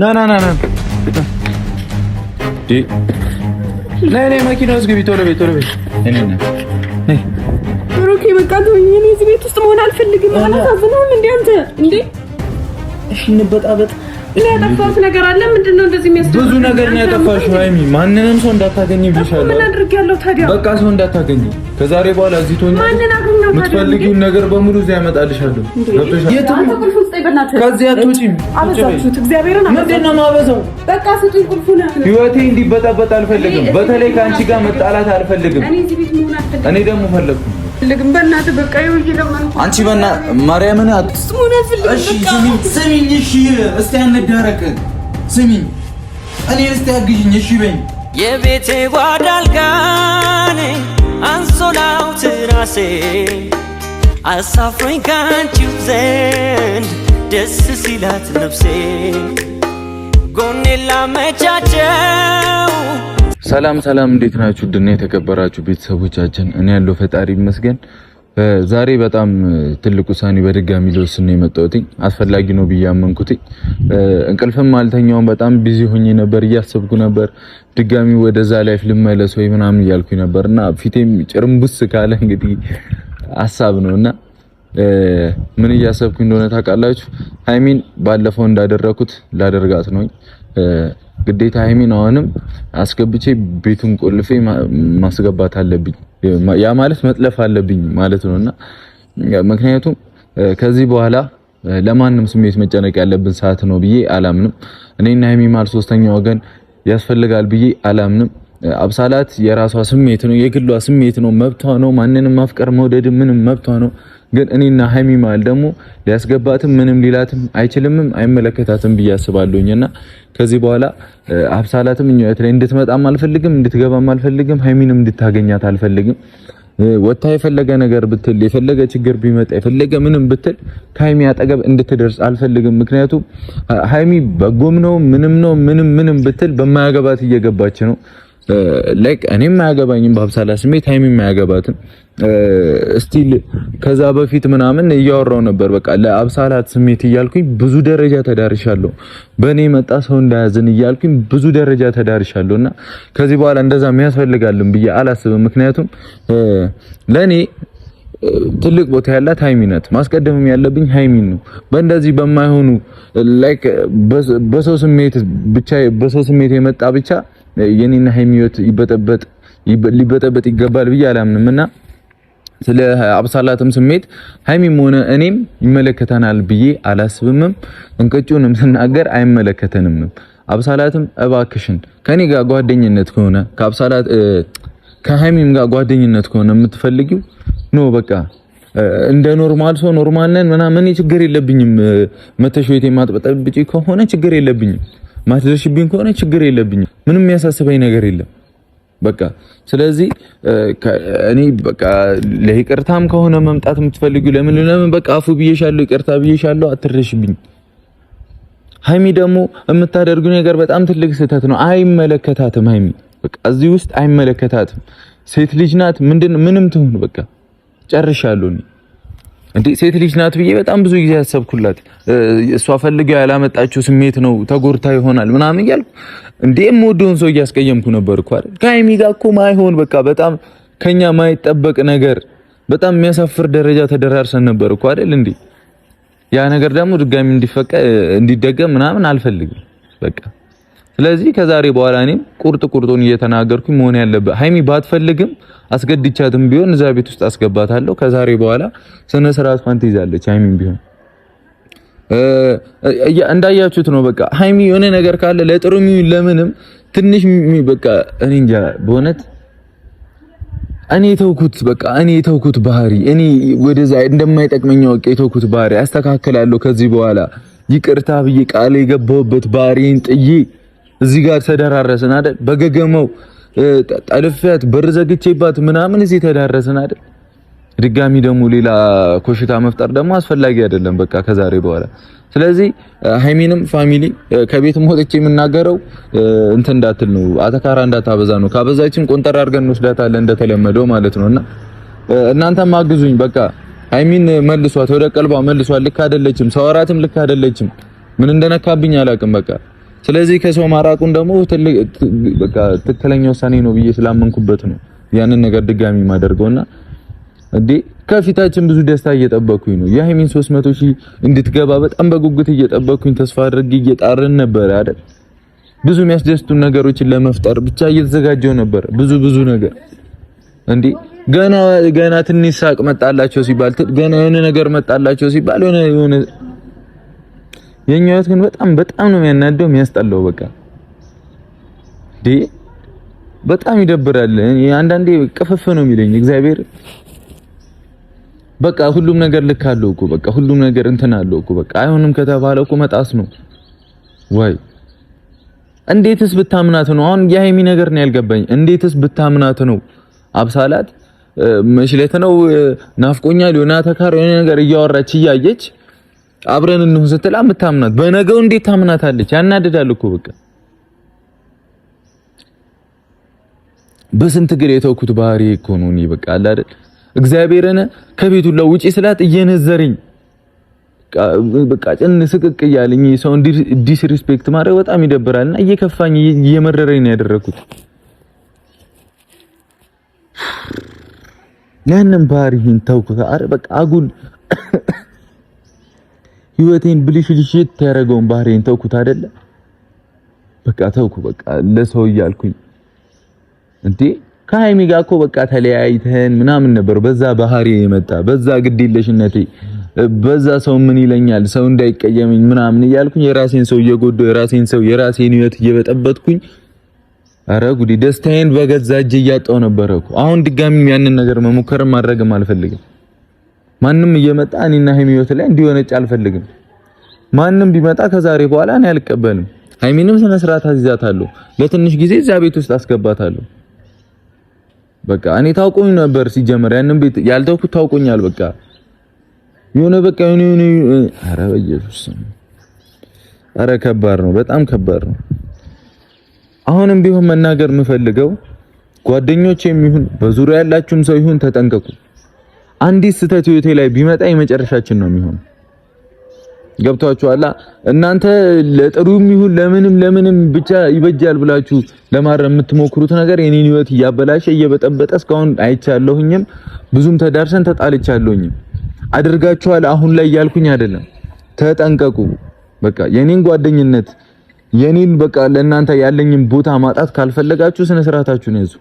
ና ነይ መኪና ውስጥ ግቢ። ቶሎ ቤት ነይ ብሩክ በቃ ተወኝ። እኔ እዚህ ቤት ውስጥ መሆን አልፈልግም። አላሳዝነውም እንዴ አንተ እንዴ? እሺ እንበጣበጥ። ያጠፋሁት ነገር አለ። ምንድነው እንደዚህ የሚያስደርግ? ብዙ ነገር ነው ያጠፋሽው ሃይሚ። ማንንም ሰው እንዳታገኝ ብዬሻለሁ። ምን አድርጌያለሁ ታዲያ? በቃ ሰው እንዳታገኝ ከዛሬ በኋላ እዚህ ትሆኚ። ማንን አገኘው ታዲያ? የምትፈልጊውን ነገር በሙሉ እዚህ ያመጣልሻለሁ። ገብቶሻል? አንተ ቁልፍ ውስጥ በእናትህ ከዚህ አትወጪም። አበዛችሁት። እግዚአብሔርን አበዛችሁት። ምንድነው ማበዛው? በቃ ስጡኝ ቁልፉን። ህይወቴ እንዲበጣበጥ አልፈልግም። በተለይ ከአንቺ ጋር መጣላት አልፈልግም። እኔ እዚህ ቤት መሆን አልፈልግም። እኔ ደግሞ ፈለግኩ ልግም በእናትህ በቃ ይውይ ለማንኩ አንቺ ማርያምን አትስሙን አልፈልግም። እሺ ስሚኝ እሺ እስቲ አንዳረቅ ስሚኝ እኔ እስቲ አግዢኝ እሺ በይኝ። የቤቴ ጓዳ አልጋኔ አንሶላው ትራሴ አሳፍሮኝ ካንቺው ዘንድ ደስ ሲላት ነፍሴ ጎኔ ላመቻቸው። ሰላም እንዴት ናችሁ? ድና የተከበራችሁ ቤተሰቦቻችን፣ እኔ ያለው ፈጣሪ ይመስገን። ዛሬ በጣም ትልቅ ውሳኔ በድጋሚ ልወስን ነው የመጣሁት። አስፈላጊ ነው ብዬ አመንኩት። እንቅልፍም አልተኛውም። በጣም ቢዚ ሆኜ ነበር፣ እያሰብኩ ነበር ድጋሚ ወደዛ ላይፍ ልመለስ ወይ ምናምን እያልኩኝ ነበርና ፊቴም ጭርምቡስ ካለ እንግዲህ ሐሳብ ነውና ምን እያሰብኩኝ እንደሆነ ታውቃላችሁ? ሃይሚን ባለፈው እንዳደረኩት ላደርጋት ነው። ግዴታ ሃይሚን አሁንም አስገብቼ ቤቱን ቆልፌ ማስገባት አለብኝ። ያ ማለት መጥለፍ አለብኝ ማለት ነውና ምክንያቱም ከዚህ በኋላ ለማንም ስሜት መጨነቅ ያለብን ሰዓት ነው ብዬ አላምንም። እኔና ሃይሚ ማለት ሶስተኛ ወገን ያስፈልጋል ብዬ አላምንም። አብሳላት የራሷ ስሜት ነው፣ የግሏ ስሜት ነው፣ መብቷ ነው። ማንንም ማፍቀር መውደድ ምንም መብቷ ነው። ግን እኔና ሃይሚ ማለት ደግሞ ሊያስገባትም ምንም ሊላትም አይችልምም አይመለከታትም ብዬ አስባለሁኝና ከዚህ በኋላ አብሳላትም እኛ ላይ እንድትመጣም አልፈልግም፣ እንድትገባም አልፈልግም፣ ሃይሚንም እንድታገኛት አልፈልግም። ወታ የፈለገ ነገር ብትል የፈለገ ችግር ቢመጣ የፈለገ ምንም ብትል ከሃይሚ አጠገብ እንድትደርስ አልፈልግም። ምክንያቱም ሃይሚ በጎም ነው ምንም ብትል በማያገባት እየገባች ነው። ላይክ እኔም ማያገባኝም በአብሳላ ስሜት ሃይሚም ማያገባትም። ስቲል ከዛ በፊት ምናምን እያወራው ነበር። በቃ ለአብሳላት ስሜት እያልኩኝ ብዙ ደረጃ ተዳርሻለሁ። በእኔ መጣ ሰው እንዳያዝን እያልኩኝ ብዙ ደረጃ ተዳርሻለሁና ከዚህ በኋላ እንደዛ የሚያስፈልጋልን ብዬ አላስብም። ምክንያቱም ለኔ ትልቅ ቦታ ያላት ሃይሚ ናት። ማስቀደምም ያለብኝ ሃይሚን ነው። በእንደዚህ በማይሆኑ ላይክ በሰው ስሜት የመጣ ብቻ የኔና ሃይሚ ህይወት ሊበጠበጥ ይገባል ብዬ አላምንምና ስለ አብሳላትም ስሜት ሃይሚም ሆነ እኔም ይመለከተናል ብዬ አላስብምም። እንቅጩንም ስናገር አይመለከተንም። አብሳላትም እባክሽን ከኔ ጋር ጓደኝነት ከሆነ ከሃይሚም ጋር ጓደኝነት ከሆነ የምትፈልጊው ነው በቃ እንደ ኖርማል ሰው ኖርማል ነን ምናምን ችግር የለብኝም። መተሽ ወይቴ ማጥበጠብጪ ከሆነ ችግር የለብኝም። ማትደርሽብኝ ከሆነ ችግር የለብኝም። ምንም የሚያሳስበኝ ነገር የለም በቃ። ስለዚህ እኔ በቃ ለይቅርታም ከሆነ መምጣት የምትፈልጊው ለምን በቃ አፉ ብዬሻለሁ፣ ይቅርታ ብዬሻለሁ፣ አትረሽብኝ። ሃይሚ ደግሞ የምታደርጉ ነገር በጣም ትልቅ ስህተት ነው። አይመለከታትም። ሃይሚ በቃ እዚህ ውስጥ አይመለከታትም። ሴት ልጅ ናት። ምንም ትሁን በቃ ጨርሻለሁ። እንዴ ሴት ልጅ ናት ብዬ በጣም ብዙ ጊዜ ያሰብኩላት እሷ ፈልገው ያላመጣችው ስሜት ነው ተጎርታ ይሆናል ምናምን እያልኩ እንዴ የምወደውን ሰው እያስቀየምኩ ነበር እኮ አይደል? ከሃይሚ ጋር እኮ ማይሆን በቃ በጣም ከኛ ማይጠበቅ ነገር በጣም የሚያሳፍር ደረጃ ተደራርሰን ነበር እኮ አይደል እንዴ? ያ ነገር ደግሞ ድጋሚ እንዲደገም ምናምን አልፈልግም በቃ። ስለዚህ ከዛሬ በኋላ እኔም ቁርጡን እየተናገርኩኝ መሆን ያለበት ሃይሚ ባትፈልግም አስገድቻትም ቢሆን እዛ ቤት ውስጥ አስገባታለሁ። ከዛሬ በኋላ ስነ ስርዓት ፋንት ይዛለች ሃይሚም ቢሆን እንዳያችሁት ነው። በቃ ሃይሚ የሆነ ነገር ካለ ለጥሩም ለምንም ትንሽ በቃ እኔ እንጃ በእውነት እኔ ተውኩት ባህሪ እኔ ወደዛ እንደማይጠቅመኝ አውቄ የተውኩት ባህሪ አስተካክላለሁ። ከዚህ በኋላ ይቅርታ ብዬ ቃል የገባሁበት ባህሪን ጥዬ እዚህ ጋር ተደራረስን አይደል? በገገመው ጠልፊያት በር ዘግቼባት ምናምን እዚህ ተዳረስን አይደል? ድጋሚ ደግሞ ሌላ ኮሽታ መፍጠር ደግሞ አስፈላጊ አይደለም በቃ ከዛሬ በኋላ። ስለዚህ ሃይሚንም ፋሚሊ ከቤትም ወጥቼ የምናገረው እንትን እንዳትል ነው፣ አተካራ እንዳታበዛ ነው። ካበዛችን ቆንጠር አድርገን እንወስዳታለን እንደተለመደው ማለት ነውና እናንተም አግዙኝ በቃ። ሃይሚን መልሷት፣ ወደ ቀልቧ መልሷት። ልክ አይደለችም፣ ሰዋራትም ልክ አይደለችም። ምን እንደነካብኝ አላውቅም በቃ። ስለዚህ ከሰው ማራቁን ደግሞ በቃ ትክክለኛ ውሳኔ ነው ብዬ ስላመንኩበት ነው ያንን ነገር ድጋሚ ማደርገውና እንዴ ከፊታችን ብዙ ደስታ እየጠበኩኝ ነው። የሃይሚን 300,000 እንድትገባ በጣም በጉጉት እየጠበኩኝ ተስፋ አድርጌ እየጣርን ነበር አይደል? ብዙ የሚያስደስቱ ነገሮችን ለመፍጠር ብቻ እየተዘጋጀው ነበር። ብዙ ነገር እንዴ ገና ትንሽ ሳቅ መጣላቸው ሲባል ገና የሆነ ነገር መጣላቸው ሲባል የሆነ የኛ ህይወት ግን በጣም ነው የሚያናደው የሚያስጠላው። በቃ በጣም ይደብራል። አንዳንዴ ቅፍፍ ነው የሚለኝ እግዚአብሔር። በቃ ሁሉም ነገር ልክ አለው እኮ በቃ ሁሉም ነገር እንትን አለው እኮ በቃ አይሆንም ከተባለ እኮ መጣስ ነው ወይ? እንዴትስ ብታምናት ነው? አሁን የሃይሚ ነገር ነው ያልገባኝ። እንዴትስ ብታምናት ነው አብሳላት መሽለት ነው ናፍቆኛል ሊሆና ተካር የሆነ ነገር እያወራች እያየች አብረን እንሁን ስትል አምታምናት በነገው እንዴት ታምናታለች? ያናድዳል እኮ በቃ በስንት ግሬ የተውኩት ባህሪ እኮ ነው። እኔ በቃ አለ አይደል እግዚአብሔርን ከቤቱ ለውጪ ስላት እየነዘረኝ በቃ ጭን ስቅቅ እያለኝ ሰው ዲስሪስፔክት ማድረግ በጣም ይደብራልና እየከፋኝ እየመረረኝ ነው ያደረኩት። ያንን ባህሪን ተውኩት። አረ በቃ አጉል ህይወቴን ብልሽልሽት ያደረገውን ባህሪን ተውኩት አይደለ? በቃ ተውኩ። በቃ ለሰው እያልኩኝ እንዴ ከሃይሚ ጋር እኮ በቃ ተለያይተን ምናምን ነበር። በዛ ባህሪ የመጣ በዛ ግዴለሽነቴ በዛ ሰው ምን ይለኛል ሰው እንዳይቀየመኝ ምናምን እያልኩኝ የራሴን ሰው እየጎዳሁ የራሴን ህይወት እየበጠበጥኩኝ አረ ጉዲ ደስታዬን በገዛ እጄ እያጣው ነበር እኮ። አሁን ድጋሚ ያንን ነገር መሞከር ማድረግም አልፈልግም። ማንም እየመጣ እኔና ሃይሚ ህይወት ላይ እንዲሆነጭ አልፈልግም። ማንም ቢመጣ ከዛሬ በኋላ እኔ አልቀበልም። ሃይሚንም ስነ ስርዓት አዝዛታለሁ። ለትንሽ ጊዜ እዛ ቤት ውስጥ አስገባታለሁ። በቃ እኔ ታውቆኝ ነበር ሲጀመር ያንን ቤት ያልተውኩት ታውቆኛል። በቃ የሆነ አረ በኢየሱስ አረ ከባድ ነው፣ በጣም ከባድ ነው። አሁንም ቢሆን መናገር የምፈልገው ጓደኞቼም ይሁን በዙሪያ ያላችሁም ሰው ይሁን ተጠንቀቁ። አንዲት ስህተት ህይወቴ ላይ ቢመጣ የመጨረሻችን ነው የሚሆነው። ገብቷችኋል? እናንተ ለጥሩም ይሁን ለምንም ብቻ ይበጃል ብላችሁ ለማረም የምትሞክሩት ነገር የኔን ህይወት እያበላሸ እየበጠበጠ እስካሁን አይቻለሁኝም። ብዙም ተዳርሰን ተጣልቻለሁኝም። አድርጋችኋል አሁን ላይ ያልኩኝ አይደለም። ተጠንቀቁ። በቃ የኔን ጓደኝነት የኔን በቃ ለእናንተ ያለኝን ቦታ ማጣት ካልፈለጋችሁ ስነ ስርዓታችሁን ያዙ።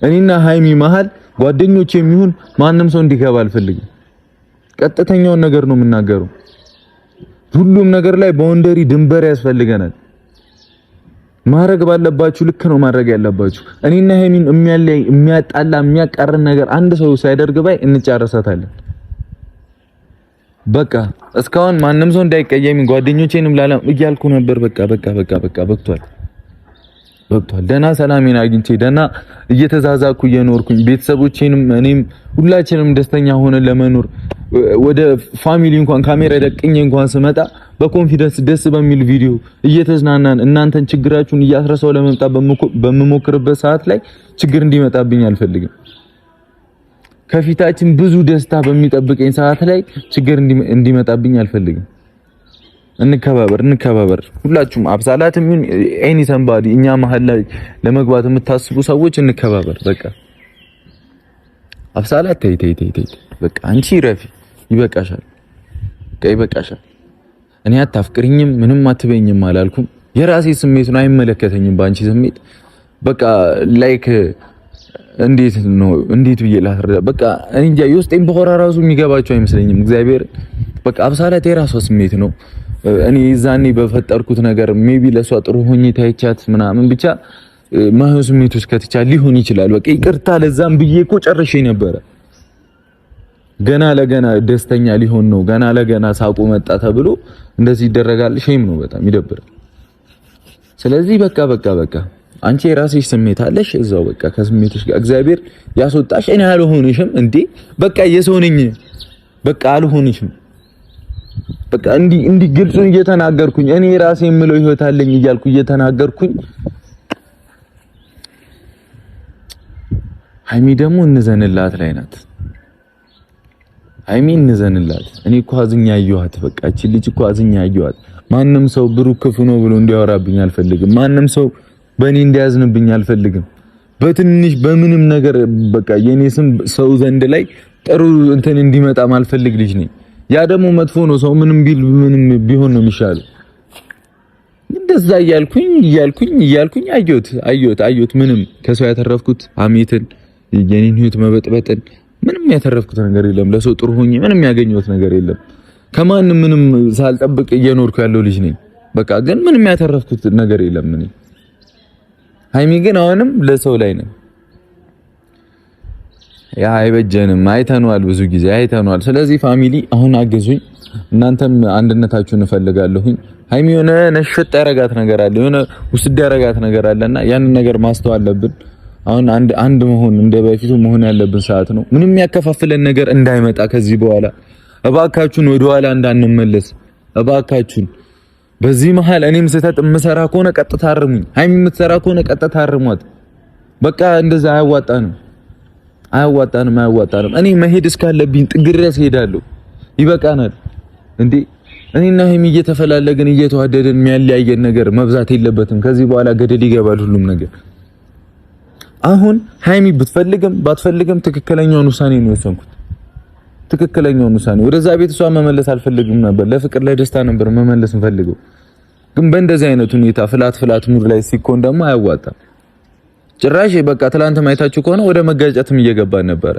እኔና ሃይሚ መሃል ጓደኞቼ የሚሆን ማንም ሰው እንዲገባ አልፈልግም። ቀጥተኛውን ነገር ነው የምናገረው። ሁሉም ነገር ላይ ባውንደሪ ድንበር ያስፈልገናል። ማድረግ ባለባችሁ ልክ ነው ማድረግ ያለባችሁ። እኔና ሃይሚን የሚያጣላ የሚያቃረን ነገር አንድ ሰው ሳይደርግ ባይ እንጫረሳታለን። በቃ እስካሁን ማንም ሰው እንዳይቀየም ጓደኞቼንም ላላም እያልኩ ነበር። በቃ በቅቷል። ደና ሰላሜን አግኝቼ ደና እየተዛዛኩ እየኖርኩኝ ቤተሰቦቼንም እኔም ሁላችንም ደስተኛ ሆነን ለመኖር ወደ ፋሚሊ እንኳን ካሜራ ደቅኜ እንኳን ስመጣ በኮንፊደንስ ደስ በሚል ቪዲዮ እየተዝናናን እናንተን ችግራችሁን እያስረሳው ለመምጣት በመሞክርበት ሰዓት ላይ ችግር እንዲመጣብኝ አልፈልግም። ከፊታችን ብዙ ደስታ በሚጠብቀኝ ሰዓት ላይ ችግር እንዲመጣብኝ አልፈልግም። እንከባበር ሁላችሁም አብሳላትም ይሁን ኤኒ ሰምባዲ እኛ መሀል ላይ ለመግባት የምታስቡ ሰዎች እንከባበር። በቃ አብሳላት ተይ በቃ አንቺ ረፊ ይበቃሻል። እኔ አታፍቅሪኝም ምንም አትበኝም አላልኩም። የራሴ ስሜት ነው፣ አይመለከተኝም በአንቺ ስሜት። በቃ ላይክ እንዴት ብዬ ላስረዳ? በቃ እንጃ የውስጤን በሆራ ራሱ የሚገባቸው አይመስለኝም። እግዚአብሔር በቃ አብሳላት የራሷ ስሜት ነው። እኔ ዛኔ በፈጠርኩት ነገር ሜቢ ለሷ ጥሩ ሆኜ ታይቻት ምናምን ብቻ ማህው ስሜቶች ከትቻ ሊሆን ይችላል። በቃ ይቅርታ ለዛም ብዬ እኮ ጨርሼ ነበረ። ገና ለገና ደስተኛ ሊሆን ነው፣ ገና ለገና ሳቁ መጣ ተብሎ እንደዚህ ይደረጋል። ሼም ነው፣ በጣም ይደብራል። ስለዚህ በቃ አንቺ የራስሽ ስሜት አለሽ እዛው በቃ ከስሜትሽ ጋር እግዚአብሔር ያስወጣሽ። እኔ አልሆንሽም እንዴ በቃ የሰው ነኝ። በቃ አልሆንሽም። በቃ እንዲህ ግልጹን እየተናገርኩኝ እኔ ራሴ የምለው ህይወት አለኝ እያልኩ እየተናገርኩኝ ሃይሚ ደግሞ እንዘንላት ላይ ናት። ሃይሚ እንዘንላት። እኔ እኮ አዝኛ አየኋት። በቃ እቺ ልጅ እኮ አዝኛ አየኋት። ማንም ሰው ብሩክ ክፉ ነው ብሎ እንዲያወራብኝ አልፈልግም። ማንም ሰው በእኔ እንዲያዝንብኝ አልፈልግም። በትንሽ በምንም ነገር በቃ የኔ ስም ሰው ዘንድ ላይ ጥሩ እንትን እንዲመጣ ማልፈልግ ልጅ ነኝ። ያ ደግሞ መጥፎ ነው። ሰው ምንም ቢል ምንም ቢሆን ነው የሚሻለው። እንደዛ እያልኩኝ አየሁት ምንም ከሰው ያተረፍኩት አሜትን የኔን ህይወት መበጥበጥን ምንም ያተረፍኩት ነገር የለም። ለሰው ጥሩ ሆኜ ምንም ያገኘሁት ነገር የለም። ከማንም ምንም ሳልጠብቅ እየኖርኩ ያለው ልጅ ነኝ። በቃ ግን ምንም ያተረፍኩት ነገር የለም። እኔ ሃይሚ ግን አሁንም ለሰው ላይ ነው። ያ አይበጀንም። አይተነዋል፣ ብዙ ጊዜ አይተነዋል። ስለዚህ ፋሚሊ አሁን አገዙኝ። እናንተም አንድነታችሁን እፈልጋለሁኝ። ሃይሚ የሆነ ነሽጥ ያረጋት ነገር አለ፣ የሆነ ውስድ ያረጋት ነገር አለና ያንን ነገር ማስተዋል አለብን። አሁን አንድ መሆን እንደ በፊቱ መሆን ያለብን ሰዓት ነው። ምንም ያከፋፍለን ነገር እንዳይመጣ ከዚህ በኋላ እባካችሁን ወደ ኋላ እንዳንመለስ እባካችሁን። በዚህ መሃል እኔም ስህተት የምሰራ ከሆነ ቀጥታ አርሙኝ፣ ሃይሚ የምትሰራ ከሆነ ቀጥታ አርሟት። በቃ እንደዛ አያዋጣንም። እኔ መሄድ እስካለብኝ ጥግ ድረስ ሄዳለሁ። ይበቃናል እንዴ! እኔና ሃይሚ እየተፈላለግን እየተዋደድን የሚያለያየን ነገር መብዛት የለበትም። ከዚህ በኋላ ገደል ይገባል ሁሉም ነገር። አሁን ሃይሚ ብትፈልግም ባትፈልግም ትክክለኛውን ውሳኔ ነው የወሰንኩት። ትክክለኛውን ውሳኔ ወደዛ ቤት እሷ መመለስ አልፈልግም ነበር። ለፍቅር ለደስታ ነበር መመለስ እንፈልገው። ግን በእንደዚህ አይነት ሁኔታ ፍላት ሙድ ላይ ሲኮን ደግሞ አያዋጣም። ጭራሽ በቃ ትላንት ማይታችሁ ከሆነ ወደ መጋጨትም እየገባን ነበረ።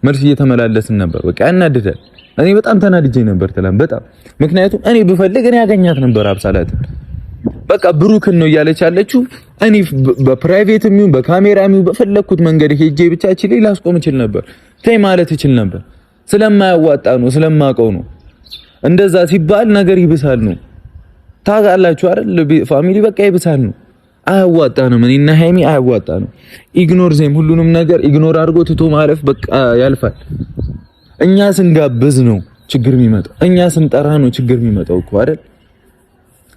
መልስ እየተመላለስን ነበር። በቃ ያናድዳል። እኔ በጣም ተናድጄ ነበር ትላንት በጣም። ምክንያቱም እኔ ብፈልግ እኔ ያገኛት ነበር አብሳላትን። በቃ ብሩክን ነው እያለች ያለችው። እኔ በፕራይቬትም ይሁን በካሜራም ይሁን በፈለኩት መንገድ ሄጄ ብቻችን ላይ ላስቆም እችል ነበር። ተይ ማለት እችል ነበር። ስለማያዋጣ ነው፣ ስለማውቀው ነው። እንደዛ ሲባል ነገር ይብሳል ነው። ታውቃላችሁ አይደል ፋሚሊ? በቃ ይብሳል ነው። አያዋጣንም። እኔና ሃይሚ አያዋጣንም። ኢግኖር ዜም ሁሉንም ነገር ኢግኖር አድርጎ ትቶ ማለፍ በቃ ያልፋል። እኛ ስንጋብዝ ነው ችግር የሚመጣው፣ እኛ ስንጠራ ነው ችግር የሚመጣው እኮ አይደል?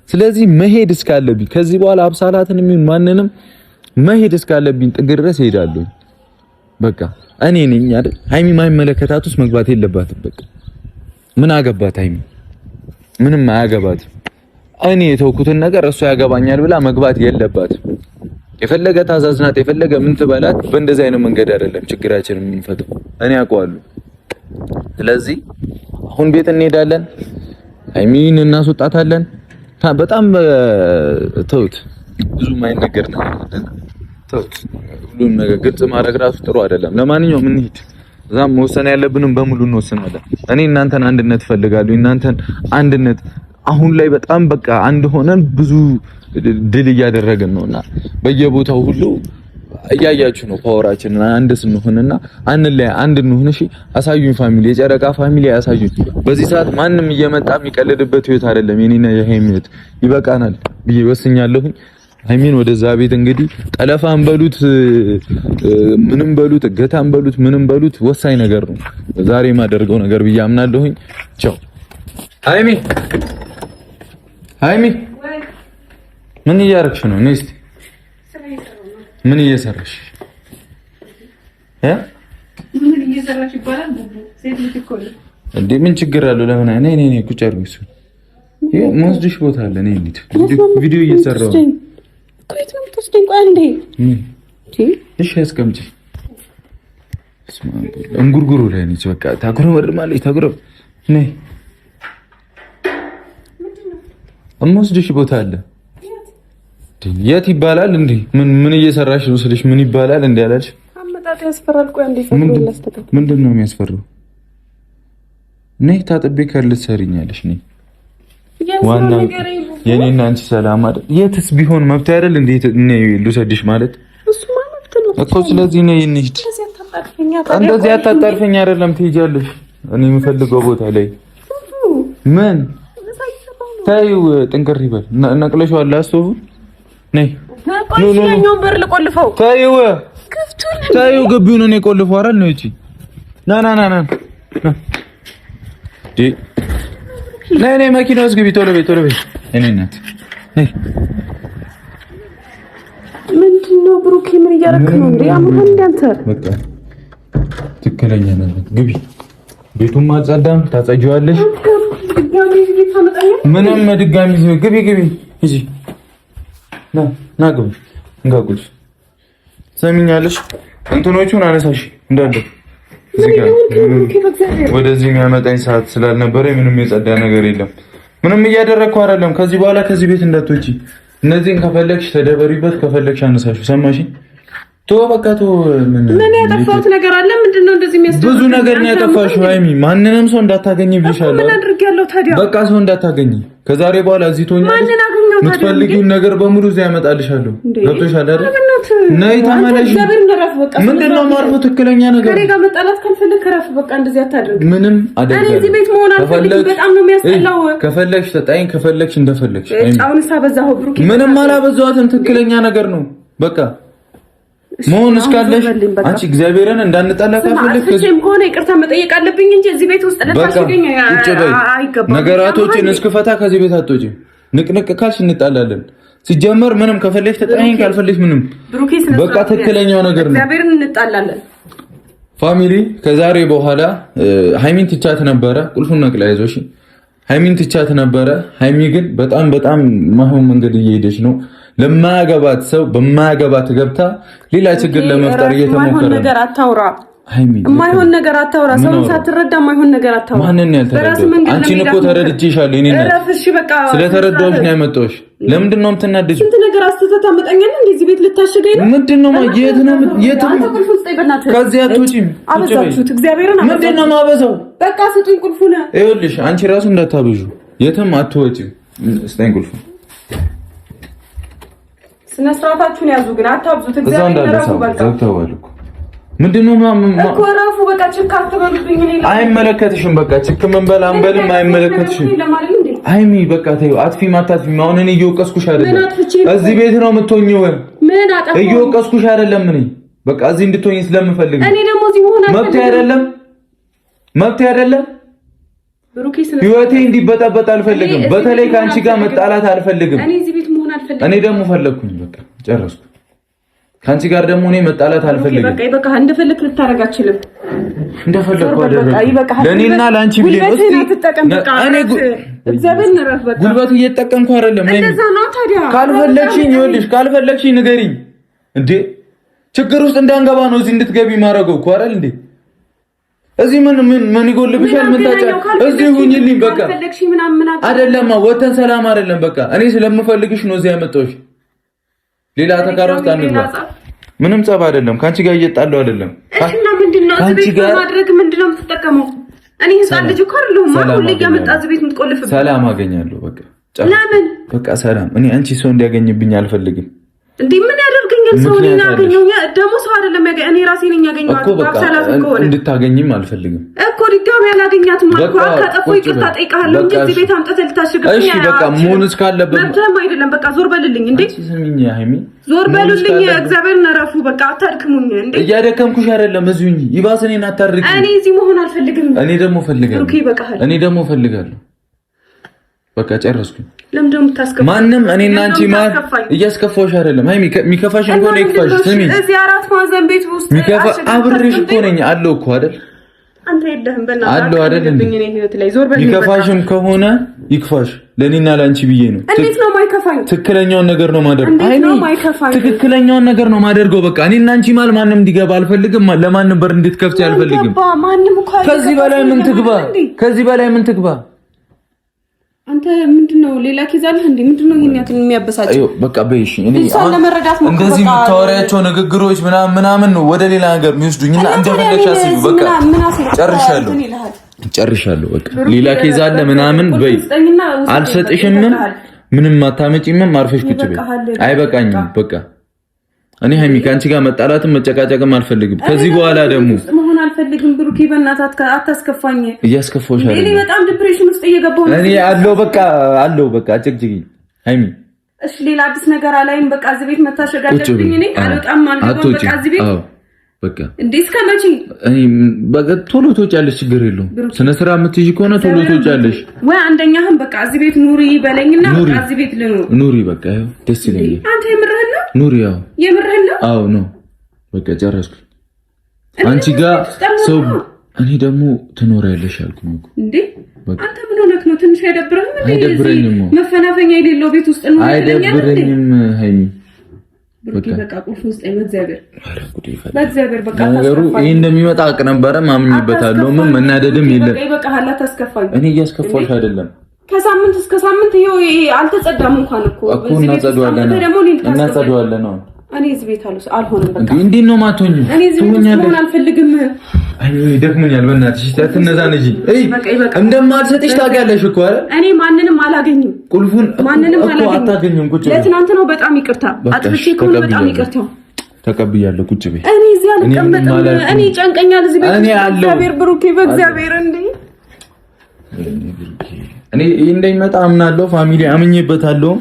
ስለዚህ መሄድ እስካለብኝ ከዚህ በኋላ አብሳላትን የሚሆን ማንንም መሄድ እስካለብኝ ጥግ ድረስ እሄዳለሁ። በቃ እኔ ነኝ አይደል? ሃይሚ ማይመለከታት ውስጥ መግባት የለባትም። በቃ ምን አገባት ሃይሚ? ምንም አያገባትም። እኔ የተውኩትን ነገር እሱ ያገባኛል ብላ መግባት የለባትም። የፈለገ ታዛዝናት፣ የፈለገ ምን ትበላት፣ በእንደዚህ አይነት መንገድ አይደለም ችግራችንን የምንፈታው። እኔ አውቀዋለሁ። ስለዚህ አሁን ቤት እንሄዳለን፣ ሃይሚን እናስወጣታለን። በጣም ተውት፣ ብዙ ማይነገር ነገር አይደለም። ተውት፣ ሁሉም ነገር ግልጽ ማድረግ ራሱ ጥሩ አይደለም። ለማንኛውም እንሂድ። እዛም መወሰን ያለብንም በሙሉ እንወስናለን። እኔ እናንተን አንድነት እፈልጋለሁ። እናንተን አንድነት አሁን ላይ በጣም በቃ አንድ ሆነን ብዙ ድል እያደረግን ነውና በየቦታው ሁሉ እያያችሁ ነው ፓወራችንን አንድ ስንሆንና አንለያ አንድ እንሆን። እሺ አሳዩኝ ፋሚሊ፣ የጨረቃ ፋሚሊ አሳዩኝ። በዚህ ሰዓት ማንም እየመጣ የሚቀልድበት ህይወት አይደለም። የኔና የሃይሚ ህይወት ይበቃናል ብዬ ወስኛለሁኝ። ሃይሚን ወደዛ ቤት እንግዲህ ጠለፋን በሉት ምንም በሉት እገታን በሉት ምንም በሉት ወሳኝ ነገር ነው ዛሬ የማደርገው ነገር ብዬ አምናለሁኝ። ቻው ሃይሚ። ምን እያደረግሽ ነው? ነይ እስቲ። ምን እየሰራሽ ምን እየሰራሽ ይባላል? ሴት ልጅ እኮ ነው እንዴ? ምን ችግር አለው? ለምን ነይ ቁጭ አድርጊ። የምወስድሽ ቦታ አለ። ነይ እንሂድ። ቪዲዮ እየሰራሁ ነው። ቆይቶ ተስደኝ አንዴ እሺ፣ አስቀምጪ። እንጉርጉሩ ላይ ነች። በቃ ታጉረመርማለች። ነይ እምወስድሽ ቦታ አለ። የት ይባላል እንዴ? ምን እየሰራሽ ነው ስልሽ ምን ይባላል እንዴ አላልሽ? አመጣጥ ያስፈራል። ቆይ አንዴ ምንድን ነው የሚያስፈራው? ነይ ታጥቤ ካልሰሪኛለሽ ነይ። ዋና የኔና አንቺ ሰላም አይደል? የትስ ቢሆን መብት አይደል እንዴ? ነይ ልውሰድሽ ማለት እሱ ማለት ነው እኮ። ስለዚህ ነይ እንሂድ። እንደዚህ አታጣርፈኝ አይደለም ትሄጃለሽ። እኔ የምፈልገው ቦታ ላይ ምን ታዩ ጥንቅር ይበል ነቅለሽዋል። አስቶቡ ነይ ነው በር ልቆልፈው። ታዩ ግቢውን እኔ ቆልፈው አይደል ነው እቺ ና ነይ መኪና ውስጥ ግቢ። ቶሎ በይ እኔ እናት ነይ። ምንድነው ብሩክ? ምን እያደረክ ነው እንዴ? አሁን አንተ በቃ ትክክለኛ ነገር ግቢ። ቤቱን ማጸዳም ታጸጂዋለሽ። ምንም ድጋሚ ግቢ እጂ ና ግቢ እንጋቁልሽ ሰሚኛለሽ እንትኖቹን አነሳሽ እንዳለ ወደዚህ የሚያመጣኝ ሰዓት ስላልነበረ ምንም የጸዳ ነገር የለም ምንም እያደረግኩ አይደለም ከዚህ በኋላ ከዚህ ቤት እንዳትወጪ እነዚህን ከፈለግሽ ተደበሪበት ከፈለግሽ አነሳሽ ሰማሽ በቃ ምን ያጠፋሁት ነገር አለ? ምንድነው እንደዚህ የሚያስደርግ? ብዙ ነገር ነው ያጠፋሽው ሃይሚ። ማንንም ሰው እንዳታገኝ ብዬሻለሁ። ምን አድርጌያለሁ ታዲያ? በቃ ሰው እንዳታገኝ። ከዛሬ በኋላ እዚህ ትሆኛለሽ። የምትፈልጊውን ነገር በሙሉ እዚህ ያመጣልሻለሁ። ገብቶሻል አይደል? ነይ ተመለሽ። ምንድነው ማርፉ ትክክለኛ ነገር? ከኔ ጋር መጣላት ካልፈለክ ከራፍ በቃ እንደዚህ አታድርግ። ምንም አይደለም። እኔ እዚህ ቤት መሆን አልፈልግም። በጣም ነው የሚያስጠላው። ከፈለግሽ ተጣይኝ፣ ከፈለግሽ እንደፈለግሽ። አሁን ሳበዛው ብሩክ። ምንም አላበዛዋትም። ትክክለኛ ነገር ነው በቃ መሆን እስካለሽ አንቺ እግዚአብሔርን እንዳንጣላ ካፈለክ እዚህም ሆነ ይቅርታ መጠየቅ አለብኝ እንጂ እዚህ ቤት ውስጥ ለታሽገኝ አይገባም። ነገራቶችን እስክፈታ ከዚህ ቤት አትወጪም። ንቅንቅ ካልሽ እንጣላለን። ሲጀመር ምንም ከፈለሽ ተጣይኝ ካልፈለሽ ምንም በቃ ትክክለኛው ነገር ነው። እግዚአብሔርን እንጣላለን። ፋሚሊ ከዛሬ በኋላ ሃይሚን ትቻት ነበረ። ቁልፉን ነቅላ ይዞሽ ሃይሚን ትቻት ነበረ። ሃይሚ ግን በጣም ማይሆን መንገድ እየሄደች ነው። ለማያገባት ሰው በማያገባት ገብታ ሌላ ችግር ለመፍጠር እየተሞከረ ነው። ነገር አታውራ ሃይሚ፣ የማይሆን ነገር አታውራ። ሰው ሳትረዳ የማይሆን ነገር አታውራ። ማንንም ያልተረዳው አንቺን እኮ ተረድቼሻለሁ። እኔ ነኝ ስለተረዳሁሽ ነው ያመጣሁሽ። ለምንድን ነው የምትናደጂው? ስንት ነገር አስተታ ታመጣኛለህ። እንደዚህ ቤት ልታሽገኝ ነው? ምንድን ነው የት ነው ከዚህ አትወጪም? አበዛችሁት። እግዚአብሔርን ምንድን ነው ማበዛው? በቃ ስጡኝ ቁልፉን። ይኸውልሽ አንቺ ራሱ እንዳታብዡ። የትም አትወጪም። ስጠኝ ቁልፉን። ስነ ስርዓታችሁን ያዙ ግን አታብዙት። እግዚአብሔር ነው በቃ ዘግተዋል እኮ ምንድነው እኮ ረፉ በቃ ችክ አትበሉብኝ። አይመለከትሽም በቃ ችክ ምን በላ አንበልም አይመለከትሽም። ሃይሚ በቃ ተይው። አጥፊ ማታጥፊ አሁን እኔ እየወቀስኩሽ አይደለም። እዚህ ቤት ነው የምትሆኚው። ምን አጠፋሁ? እየወቀስኩሽ አይደለም። እኔ በቃ እዚህ እንድትሆኚ ስለምፈልግ እኔ ደግሞ እዚህ መሆን መብት አይደለም። ህይወቴ እንዲበጠበጥ አልፈልግም። በተለይ ከአንቺ ጋር መጣላት አልፈልግም። እኔ እዚህ ቤት መሆን አልፈልግም። እኔ ደግሞ ፈለግኩኝ በቃ ጨረስኩ። ከአንቺ ጋር ደግሞ እኔ መጣላት አልፈልግም። በቃ እንደፈለክ ልታረጋ አችልም። እንደፈለኩ አደረኩ። ለኔና ላንቺ ብዬ ነው። እኔ እግዚአብሔር ነረፍ በቃ ጉልበት እየተጠቀምኩ አይደለም። እንደዛ ነው ታዲያ። ካልፈለግሽኝ ይኸውልሽ፣ ካልፈለግሽኝ ንገሪኝ እንዴ። ችግር ውስጥ እንዳንገባ ነው እዚህ እንድትገቢ ማረገው እኮ አይደል እንዴ? እዚህ ምን ይጎልብሻል? ምን ታጫ እዚህ ሁኚልኝ በቃ አይደለም። ወተን ሰላም አይደለም በቃ እኔ ስለምፈልግሽ ነው እዚህ ያመጣሁሽ። ሌላ ተካራ ውስጥ አንግባ። ምንም ጸብ አይደለም። ካንቺ ጋር እየጣለው አይደለም። እና ምንድነው እዚህ ቤት ማድረግ ምንድነው የምትጠቀመው? እኔ ህፃን ልጅ እኮ አይደለሁም። ሁሌ እያመጣ እዚህ ቤት የምትቆልፍብኝ። ሰላም አገኛለሁ በቃ ለምን በቃ ሰላም። እኔ አንቺ ሰው እንዲያገኝብኝ አልፈልግም። እንዴ ምን ያደርገኛል? ሰው ነኝ ያገኘውኛ ደግሞ ሰው አይደለም እኔ ራሴ ነኝ ያገኘዋት። ባክሰላት እኮ ነው እንድታገኝም አልፈልግም እኮ ድጋሚ ያላገኛትም አልኩ። ከጠፎ ይቅርታ ጠይቃለሁ እንጂ እዚህ ቤት አምጥተህ ልታሽግብኝ። እሺ በቃ መሆንስ ካለበት መብትህም አይደለም። በቃ ዞር በልልኝ እንዴ። ስሚኝ ሃይሚ፣ ዞር በልልኝ። እግዚአብሔር ነረፉ በቃ አታድክሙኝ እንዴ። እያደከምኩሽ አይደለም። እዚሁኝ ይባስ እኔን አታርቂ። እኔ እዚህ መሆን አልፈልግም። እኔ ደግሞ ፈልጋለሁ። ኦኬ በቃ እኔ ደግሞ ፈልጋለሁ። በቃ ጨረስኩኝ። ለምን ደም ታስከፋ? ማንንም እኔና አንቺ ማን እያስከፋሽ አይደለም። ሃይሚ ሚከፋሽ እንኳን ይከፋሽ። ስሚ እዚህ አራት ማዕዘን ቤት ውስጥ ሚከፋ አብሬሽ እኮ ነኝ አለው እኮ አይደል? አንተ የለህም በእናትህ አለው አይደል? ሚከፋሽም ከሆነ ይክፋሽ። ለኔና ላንቺ ብዬ ነው። እንዴት ነው ማይከፋኝ? ትክክለኛውን ነገር ነው ማደርገው። ሃይሚ ትክክለኛውን ነገር ነው ማደርገው። በቃ እኔና አንቺ ማንም እንዲገባ አልፈልግም። ለማንም በር እንድትከፍቺ አልፈልግም። ከዚህ በላይ ምን ትግባ? ከዚህ በላይ ምን ትግባ? አንተ ምንድነው ሌላ ኪዛለህ እንዴ? ምንድነው ይሄን የሚያበሳጭ? በቃ በይሽ እኔ እንደዚህ የምታወሪያቸው ንግግሮች ምናምን ነው ወደ ሌላ ነገር የሚወስዱኝና እንደፈለግሽ አስቢ። በቃ ጨርሻለሁ። በቃ ሌላ ኪዛለ ምናምን በይ። አልሰጥሽም፣ ምንም አታመጪም። አርፈሽ ቁጭ በይ። አይበቃኝም በቃ እኔ ሃይሚ ካንቺ ጋር መጣላትም መጨቃጨቅም አልፈልግም። ከዚህ በኋላ ደግሞ መሆን አልፈልግም። ብሩኬ በእናትህ አታስከፋኝ። እያስከፋሽ አይደል? እኔ በጣም ዲፕሬሽን ውስጥ እየገባሁ ነው። እኔ አለው በቃ አጭቅጭቅኝ ሃይሚ። እሺ ሌላ አዲስ ነገር አላይም። በቃ እዚህ ቤት መታሸግ አለብኝ። እኔ አልወጣም አልገባም። በቃ እዚህ ቤት በቃ እንዴ እስከ መቼ? እኔ በቃ ቶሎ ትወጫለሽ። ችግር የለውም። ስነ ስራ የምትይዥ ከሆነ ቶሎ ትወጫለሽ። ወይ አንደኛህን በቃ እዚህ ቤት ኑሪ በለኝና በቃ እዚህ ቤት ልኑር። ኑሪ በቃ ይኸው ደስ ይለኛል። አንተ የምርህን ነው? ኑሪ ያው የምርህን ነው? አዎ ነው በቃ ጨረስኩ። አንቺ ጋር ሰው እኔ ደግሞ ትኖሪያለሽ አልኩኝ እኮ እንዴ አንተ ምን ሆነክ ነው? ትንሽ አይደብርህም እንዴ? አይደብረኝም። መፈናፈኛ የሌለው ቤት ውስጥ ነው አይደብረኝም። ሃይሚ በቃ ቁልፍ ውስጥ በእግዚአብሔር በቃ ነገሩ ይሄ እንደሚመጣ አውቅ ነበረ። ማምኝበታለሁ። ምን መናደድም የለም። በቃ ሀላ ታስከፋኝ። እኔ እያስከፋሽ አይደለም። ከሳምንት እስከ ሳምንት ይሄው አልተጸዳም እንኳን እኮ እናጸዳዋለን ነው። እኔ እዚህ ቤት አልሆንም። በቃ እንዴት ነው ማቶኝ? ትሆኛለሽ? አልፈልግም። አይ ደክሞኛል። በእናትሽ አትነዛነጂ። እንደማልሰጥሽ ታውቂያለሽ እኮ አይደል? እኔ ማንንም አላገኝም። ቁልፉን ማንንም አታገኝም። ቁጭ ለትናንት ነው። በጣም ይቅርታ አጥፍቼ ከሆነ በጣም ይቅርታ። ተቀብያለሁ። ቁጭ በይ። እኔ እዚህ አልቀመጥም። እኔ ጨንቀኛል እዚህ ቤት። እግዚአብሔር ብሩኬ፣ በእግዚአብሔር እንዴ እኔ እንደሚመጣ አምናለሁ። ፋሚሊ አምኜበታለሁ።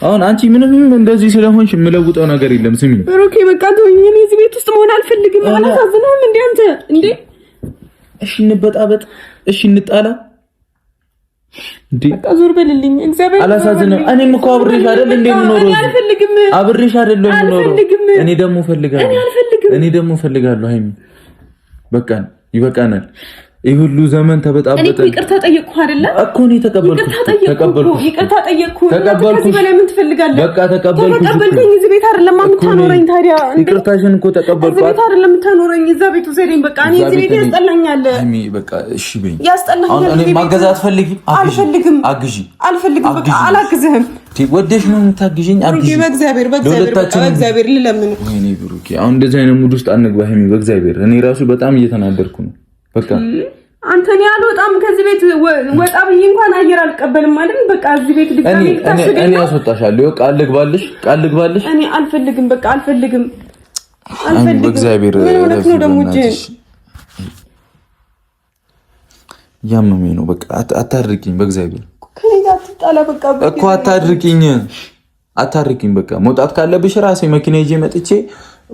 አሁን አንቺ ምንም እንደዚህ ስለሆንሽ የምለውጠው ነገር የለም። ስሚ ብሩኬ፣ በቃ ተወኝ። እኔ እዚህ ቤት ውስጥ መሆን አልፈልግም። አላሳዝንህም እንዴ አንተ? እንዴ እሺ እንበጣበጥ፣ እሺ እንጣላ። እንዴ በቃ ዞር በልልኝ። እግዚአብሔር አላሳዝንም። እኔም እኮ አብሬሽ አይደል እንዴ የምኖረው? እኔ አልፈልግም። አብሬሽ አይደል የምኖረው? እኔ ደግሞ ፈልጋለሁ። ሃይሚ በቃ ይበቃናል። ይሄ ሁሉ ዘመን ተበጣበጠ። እኔ ይቅርታ ጠየቅኩህ አይደለ እኮ ነው ተቀበልኩ። ይቅርታ ጠየቅኩህ። ከዚህ በላይ ምን ትፈልጋለህ? በቃ ተቀበልኩ። ተቀበልከኝ። እዚህ ቤት አይደለም የምታኖረኝ። ታዲያ ይቅርታሽን እኮ ተቀበልኩ። እዚህ ቤት አይደለም የምታኖረኝ። እዛ ቤት ውሰደኝ። በቃ እኔ እዚህ ቤት ያስጠላኛል። እኔ በቃ እሺ በይኝ። ያስጠላኛል። እኔ ማገዝ አትፈልጊም? አልፈልግም። አግዢ። አልፈልግም። በቃ አላግዝህም። ወደሽ ነው የምታግዢኝ? አግዢ። በእግዚአብሔር ልለምን። ወይኔ ብሩኬ፣ አሁን እንደዚህ አይነት ሙድ ውስጥ አንግባ። ሃይሚ በእግዚአብሔር እኔ ራሱ በጣም እየተናደድኩ ነው። በቃ አንተ ነው አልወጣም ከዚህ ቤት። ወጣ ብዬ እንኳን አየር አልቀበልም አይደል? በቃ እዚህ ቤት ድጋሚ እኔ አስወጣሻለሁ። ቃል ልግባልሽ። እኔ አልፈልግም። በቃ አልፈልግም። በእግዚአብሔር ነው ደግሞ ያመመኝ ነው። በቃ አታድርቂኝ። በእግዚአብሔር ከኔ ጋር ትጣላ። በቃ እኮ አታድርቂኝ። በቃ መውጣት ካለብሽ ራሴ መኪና ይዤ መጥቼ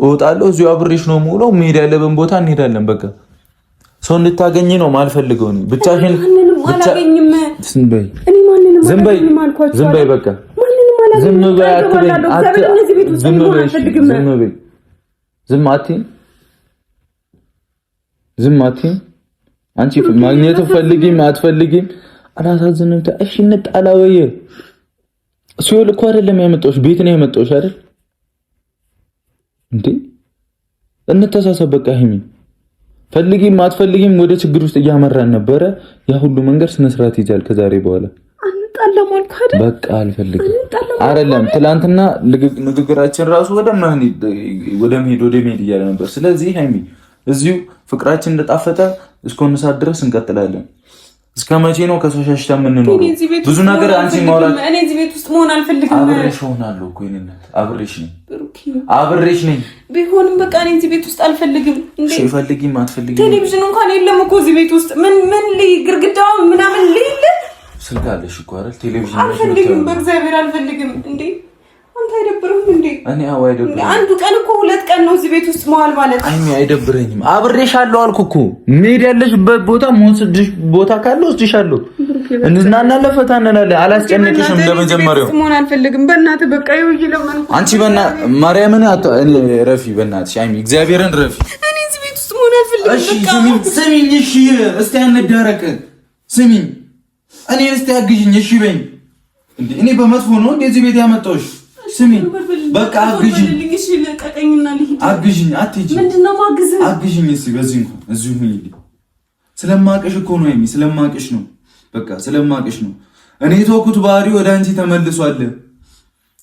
እወጣለሁ። እዚሁ አብሬሽ ነው የምውለው። መሄድ ያለብን ቦታ እንሄዳለን። በቃ ሰው እንድታገኝ ነው ማልፈልገው። እኔ ብቻሽን አላገኝም። ዝም በይ። በቃ ዝም አትይም። አንቺ ማግኘት ፈልጊም አትፈልጊም አላሳዝንም። እሺ እንጣላ ወይ? ሲኦል እኮ አይደለም ያመጣሁሽ፣ ቤት ነው ያመጣሁሽ አይደል እንዴ? እንተሳሰብ በቃ። ሂሚ ፈልጊም አትፈልጊም ወደ ችግር ውስጥ እያመራን ነበረ። ያ ሁሉ መንገድ ስነ ስርዓት ይዛል። ከዛሬ በኋላ በቃ አልፈልግም አይደለም። ትላንትና ንግግራችን ራሱ ወደ መሄድ እያለ ነበር። ስለዚህ ሀይሚ እዚሁ ፍቅራችን እንደጣፈጠ እስከሆነ ሰዓት ድረስ እንቀጥላለን። እስከ መቼ ነው ከሰው ሸሽታ የምንኖረው? ብዙ ነገር አንቺ ማውራት እኔ እዚህ ቤት ውስጥ መሆን አልፈልግም። አብሬሽ ሆናለሁ እኮ ይሄንነት አብሬሽ ነኝ ቢሆንም በቃ እኔ እዚህ ቤት ውስጥ አልፈልግም። እንዴ ፈልጊም አትፈልጊም ቴሌቪዥን እንኳን የለም እኮ እዚህ ቤት ውስጥ ምን ግርግዳው ምናምን ልይል ስልክ አለሽ እኮ አይደል? ቴሌቪዥን አልፈልግም፣ በእግዚአብሔር አልፈልግም። እንዴ አንተ አይደብርህም እንዴ? እኔ አይደብረኝም። አንዱ ቀን እኮ 2 ቀን ነው እዚህ ቤት ውስጥ መዋል ማለት። አይ አይደብረኝም። አብሬሻለሁ አልኩ እኮ። መሄድ ያለሽበት ቦታ መወስድሽ ቦታ ካለ ወስድሻለሁ። እንዝናናለን፣ ፈታ እንላለን። አላስጨነቅሽም። እንደመጀመሪያው መሆን አልፈልግም። በእናትህ በቃ ይውይ ለማን አንቺ ማርያምን ረፊ፣ በእናትሽ አይሚ እግዚአብሔርን ረፊ። እኔ እዚህ ቤት ውስጥ መሆን አልፈልግም። እሺ ስሚኝ፣ እሺ እስቲ አንደረቅ። ስሚኝ እኔ እስቲ አግዢኝ። እሺ በይኝ። እኔ በመጥፎ ነው እንደዚህ ቤት ያመጣሁሽ? ስሚኝ በቃ አግዢኝ። እሺ ለቀቀኝና ልሂድ። አግዢኝ። አትሂጂ። ምንድነው ማግዝ? አግዢኝ። እስቲ በዚህ እንኳን እዚሁ ሂጂ። ስለማቅሽ እኮ ነው ሀይሚ፣ ስለማቅሽ ነው። በቃ ስለማቅሽ ነው። እኔ ተወኩት ባህሪ ወደ አንቺ ተመልሷል።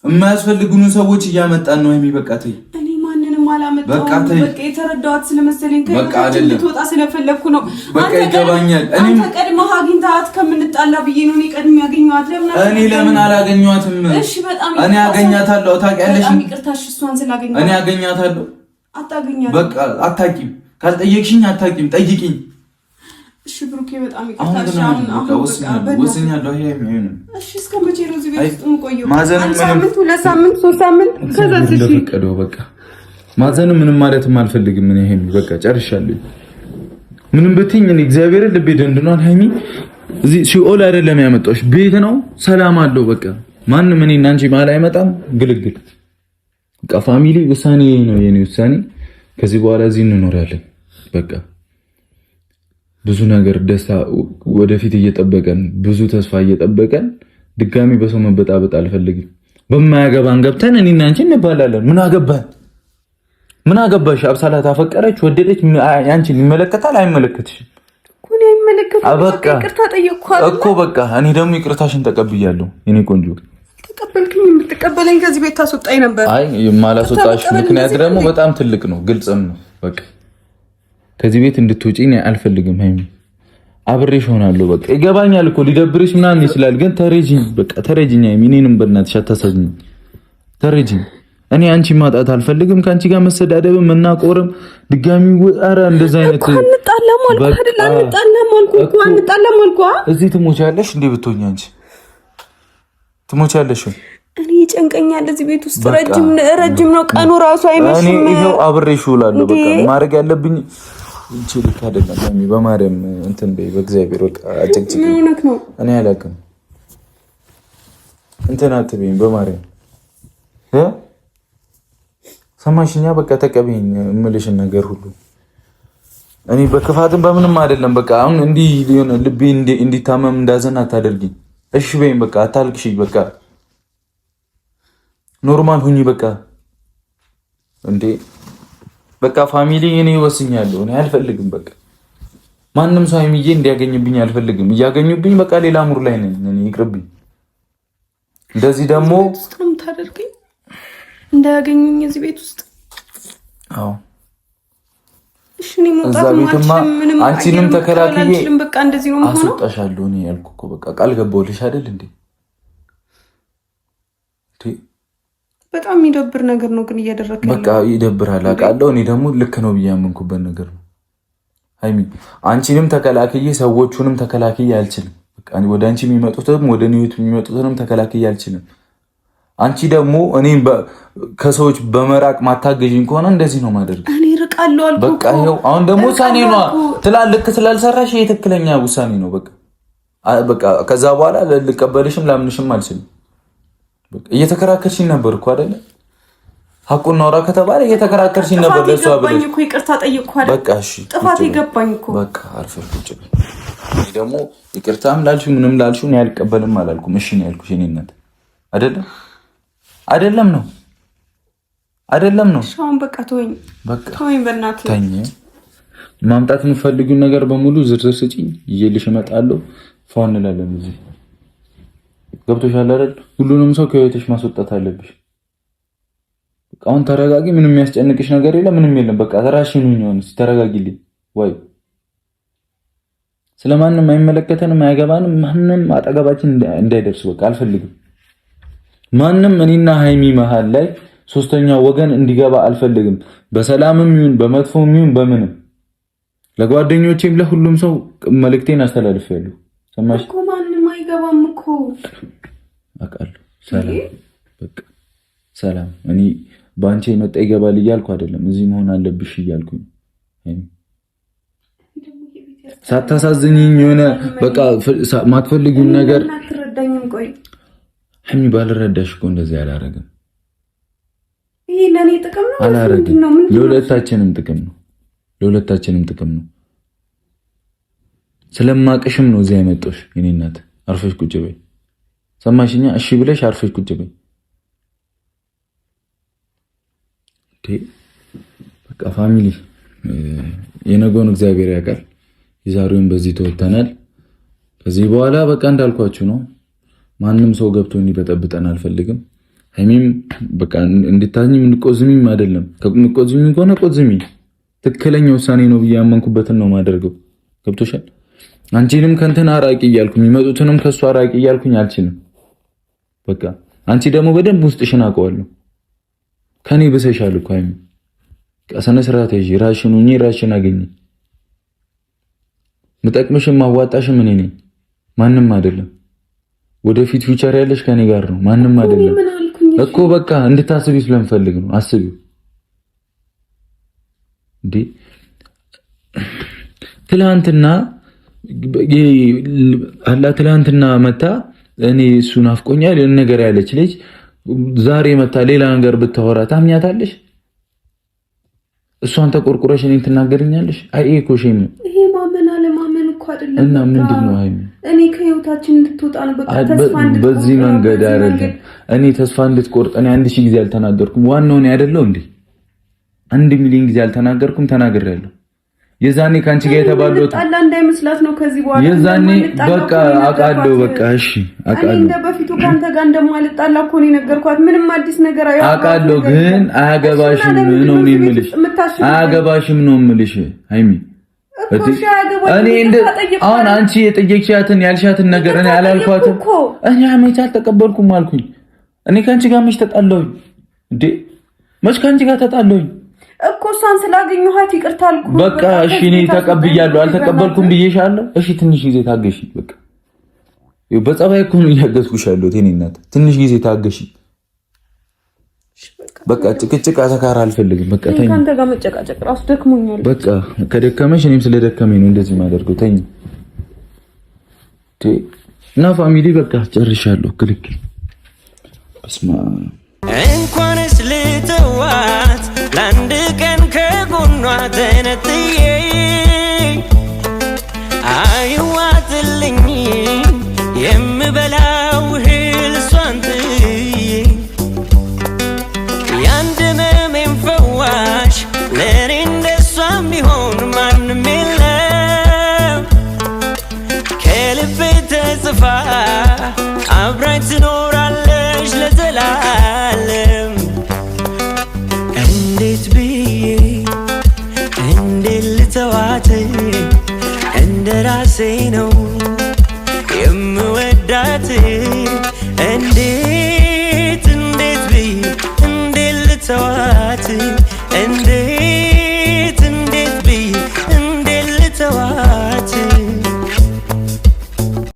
የማያስፈልጉን ሰዎች እያመጣን ነው ሀይሚ። በቃ ተይ። እኔ ማንንም አላመጣሁም። በቃ የተረዳኋት ስለመሰለኝ ልትወጣ ስለፈለኩ ነው። በቃ ይገባኛል። አንተ ቀድመህ አግኝታት ከምንጣላ ብዬ ነው እኔ ቀድሜ ያገኘኋት። እኔ ለምን አላገኘኋትም? እሺ በጣም እኔ አገኛታለሁ። ታውቂያለሽ? በጣም ይቅርታሽ፣ እሷን ስላገኘኋት እኔ አገኛታለሁ። አታገኛትም። በቃ አታውቂም። ካልጠየቅሽኝ አታውቂም። ጠይቂኝ። እሺ ብሩኬ በጣም ይቅርታሽ። አሁን ወስኛለሁ። ይሄ አይሆንም። እሺ እስከ መቼ ነው እዚህ ቤት ውስጥ የምቆየው? ሳምንት፣ 2 ሳምንት፣ 3 ሳምንት ከዛስ? እሺ ለፈቀደው በቃ ማዘን ምንም ማለትም አልፈልግም። ምን ይሄን በቃ ጨርሻለሁ። ምንም ብትኝ እኔ እግዚአብሔርን ልቤ ደንድኗል። ሀይሚ እዚህ ሲኦል አይደለም ያመጣሁሽ፣ ቤት ነው። ሰላም አለው። በቃ ማንም እኔ እና አንቺ መሀል አይመጣም። ግልግል በቃ ፋሚሊ ውሳኔ ነው የኔ ውሳኔ። ከዚህ በኋላ እዚህ እንኖራለን። በቃ ብዙ ነገር ደስታ ወደፊት እየጠበቀን ብዙ ተስፋ እየጠበቀን ድጋሚ በሰው መበጣበጥ አልፈልግም። በማያገባን ገብተን እኔና አንቺ እንባላለን። ምን አገባሽ? አብሳላት አፈቀረች ወደደች አንቺን ይመለከታል አይመለከትሽም? ኩኒ ይመለከታል። ይቅርታ ጠየቅኳት እኮ በቃ እኔ ደግሞ ይቅርታሽን ተቀብያለሁ። እኔ ቆንጆ ተቀበልኩኝ። የምትቀበለኝ ከዚህ ቤት ታስወጣኝ ነበር። አይ የማላስወጣሽ ምክንያት ደግሞ በጣም ትልቅ ነው፣ ግልጽም ነው። በቃ ከዚህ ቤት እንድትወጪ እኔ አልፈልግም። ሃይሚ አብሬሽ ሆናለሁ። በቃ ይገባኛል እኮ ሊደብርሽ ምናምን ይችላል፣ ግን ተረጂኝ። በቃ ተረጂኝ ሃይሚ። እኔንም በእናትሽ አታሳዝኝ። ተረጂኝ። እኔ አንቺ ማጣት አልፈልግም። ከአንቺ ጋር መሰዳደብም መናቆርም ድጋሚ ኧረ እንደዛ አይነት አንጣላም አልኩ። እዚህ ትሞቻለሽ እንዴ? ብትሆኚ አንቺ ትሞቻለሽ። እኔ ይጨንቀኛል እዚህ ቤት ውስጥ ረጅም ነው ቀኑ ራሱ አይመሽም። እኔ ይሄው አብሬሽ እውላለሁ። በቃ ማድረግ ያለብኝ እንቺ ልክ አይደለም ሃይሚ። በማርያም እንትን በይ በእግዚአብሔር በቃ አጭጭጭ። እኔ አላውቅም እንትን አትበይኝ በማርያም ሰማሽኛ? በቃ ተቀበይኝ እምልሽን ነገር ሁሉ። እኔ በክፋትም በምንም አይደለም። በቃ አሁን እንዲህ ሊሆን ልቤ እንዲታመም እንዳዘን አታደርጊኝ እሺ በይኝ። በቃ አታልቅሽ። በቃ ኖርማል ሁኚ። በቃ እንዴ በቃ ፋሚሊ እኔ ወስኛለሁ። እኔ አልፈልግም። በቃ ማንም ሰው ሃይሚዬ እንዲያገኝብኝ አልፈልግም። እያገኙብኝ በቃ ሌላ ሙር ላይ ነኝ እኔ። ይቅርብኝ። እንደዚህ ደግሞ ታደርገኝ እንዳያገኙኝ እዚህ ቤት ውስጥ። አዎ እሺ እኔ መውጣት ምንም አንቺንም ተከላክዬ በቃ እንደዚህ ነው ማለት ነው። አስወጣሻለሁ እኔ ያልኩ እኮ በቃ ቃል ገባሁልሽ አይደል እንዴ? በጣም የሚደብር ነገር ነው ግን እያደረግከኝ። በቃ ይደብራል አውቃለሁ። እኔ ደግሞ ልክ ነው ብዬ ያመንኩበት ነገር ነው ሃይሚ። አንቺንም ተከላክዬ ሰዎቹንም ተከላክዬ አልችልም። በቃ ወደ አንቺ የሚመጡትም ወደ እኔ የሚመጡትንም ተከላክዬ አልችልም። አንቺ ደግሞ እኔም ከሰዎች በመራቅ ማታገዥኝ ከሆነ እንደዚህ ነው ማደርግ። እኔ ርቃለሁ አልኩ። በቃ ይኸው አሁን ደግሞ ውሳኔ ነው ትላልክ ስላልሰራሽ የትክክለኛ ውሳኔ ነው። በቃ ከዛ በኋላ ልቀበልሽም ላምንሽም አልችልም። በቃ እየተከራከርሽኝ ነበር እኮ አይደለ? ሐቁን አውራ ከተባለ እየተከራከርሽኝ ነበር። ለሷ ብለሽ እኮ ይቅርታ ጠይቅኳለሁ። በቃ እሺ ጥፋት ይገባኝ እኮ። በቃ አርፈሽ ቁጭ በይ። እኔ ደግሞ ይቅርታም ላልሽው ምንም ላልሽው ነው ያልቀበልም አላልኩም። እሺ ነው ያልኩሽ። እኔ እናት አይደለም ነው። አሁን በቃ ተወኝ፣ በእናትህ ተኝ። ማምጣት የምትፈልጊውን ነገር በሙሉ ዝርዝር ስጪኝ፣ ይዤልሽ እመጣለሁ። ፋን እንላለን እዚህ። ገብቶሻል አይደል? ሁሉንም ሰው ከህይወትሽ ማስወጣት አለብሽ። በቃ አሁን ተረጋጊ። ምንም የሚያስጨንቅሽ ነገር የለም፣ ምንም የለም። በቃ ተራሽን ሁኚ። ተረጋጊልኝ። ወይ ስለማንም አይመለከተንም፣ አያገባንም። ማንም አጠገባችን እንዳይደርስ በቃ አልፈልግም። ማንም እኔና ሃይሚ መሃል ላይ ሶስተኛ ወገን እንዲገባ አልፈልግም። በሰላምም ይሁን በመጥፎም ይሁን በምንም ለጓደኞቼም ለሁሉም ሰው መልእክቴን አስተላልፌያለሁ። ሰማሽ እኮ ማንም አይገባም እኮ አውቃለሁ። ሰላም በቃ ሰላም። እኔ ባንቺ የመጣ ይገባል እያልኩ አይደለም፣ እዚህ መሆን አለብሽ እያልኩኝ። ሳታሳዝኝኝ የሆነ በቃ ማትፈልጊውን ነገር አትረዳኝም። ቆይ ሃይሚ ባልረዳሽ እኮ እንደዚህ አላረግም። ይሄ ለኔ ጥቅም ነው አላረግም። ለሁለታችንም ጥቅም ነው። ስለማቅሽም ነው እዚህ ያመጣሽ። የኔ እናት አርፈሽ ቁጭ በይ። ሰማሽኛ? እሺ ብለሽ አርፈሽ ቁጭ በይ። በቃ ፋሚሊ የነገውን እግዚአብሔር ያውቃል። የዛሬውን በዚህ ተወተናል። ከዚህ በኋላ በቃ እንዳልኳችሁ ነው። ማንም ሰው ገብቶ እንዲበጠብጠን አልፈልግም። ሃይሚም በቃ እንድታዝኝም እንድቆዝሚም አይደለም። ከቆዝሚ ከሆነ ቆዝሚ። ትክክለኛ ውሳኔ ነው ብዬ ያመንኩበትን ነው ማደርገው። ገብቶሻል? አንቺንም ከእንትን አራቂ እያልኩኝ የሚመጡትንም ከሱ አራቂ እያልኩኝ አልችልም። በቃ አንቺ ደግሞ በደንብ ውስጥሽን አውቀዋለሁ። ከኔ ብሰሻል እኮ ሃይሚ። ቀሰነ ስርዓት ይዤ ራሽን ሁኚ፣ ራሽን አገኘ። ምጠቅምሽም ማዋጣሽም እኔ ነኝ፣ ማንም አይደለም። ወደፊት ፊውቸር ያለሽ ከኔ ጋር ነው፣ ማንም አይደለም እኮ። በቃ እንድታስቢ ስለምፈልግ ነው። አስቢው እንዴ ትላንትና መታ እኔ እሱ ናፍቆኛል ነገር ያለች ልጅ ዛሬ መታ ሌላ ነገር ብታወራ ታምኛታለሽ? እሷን ተቆርቁረሽ እኔን ትናገርኛለሽ? አይ እኮ ሼም ነው። ይሄ ማመን አለማመን አይደለም እና ምንድነው ሃይሚ እኔ ከህይወታችን እንድትወጣ ነው በቃ ተስፋ እንድትቆርጥ በዚህ መንገድ አይደለም እኔ ተስፋ እንድትቆርጥ እኔ 1000 ጊዜ አልተናገርኩም ዋናው ነው አይደለው እንዴ 1 ሚሊዮን ጊዜ አልተናገርኩም ተናግሬያለሁ የዛኔ ካንቺ ጋር የተባለው ጣላ እንዳይመስላት ነው ከዚህ በኋላ የዛኔ በቃ አቃለው በቃ እሺ አቃለው እንደ በፊቱ ካንተ ጋር እንደማልጣላ እኮ ነው ነገርኳት ምንም አዲስ ነገር አቃለው ግን አያገባሽም ነው የምልሽ አያገባሽም ነው የምልሽ ሃይሚ እኔ እንደ አሁን አንቺ የጠየቅሻትን ያልሻትን ነገር እኔ አላልኳትም እኔ አመቻ አልተቀበልኩም አልኩኝ እኔ ካንቺ ጋር መች ተጣላሁኝ እንዴ መች ካንቺ ጋር ተጣላሁኝ እኮ እሷን ስላገኘኋት ይቅርታ አልኩ በቃ እሺ እኔ ተቀብያለሁ አልተቀበልኩም ብዬሻለሁ እሺ ትንሽ ጊዜ ታገሺ በቃ ይኸው በጸባይ እኮ ነው ያገዝኩሻለሁ እኔ እናት ትንሽ ጊዜ ታገሺ በቃ ጭቅጭቅ አተካራ አልፈልግም በቃ ተኝ ካንተ ጋር መጨቃጨቅ ራሱ ደክሞኛል በቃ ከደከመሽ እኔም ስለደከመኝ ነው እንደዚህ ማደርገው ተኝ እና ፋሚሊ በቃ ጨርሻለሁ ክልክ በስማ እንኳንስ ልተዋት ለአንድ ቀን ከጎኗ ተነጥዬ አይዋጥልኝ የምበላው እህል እሷን ጥዬ ያንድ ህመሜን ፈዋሽ ለእኔ እንደሷ የሚሆን ማንም የለም ከልቤ ተጽፋ አብራኝ ትኖራለች ለዘላለም እንዴት ብዬ እንዴት ልተዋት እንደ ራሴ ነው የምወዳት እንዴት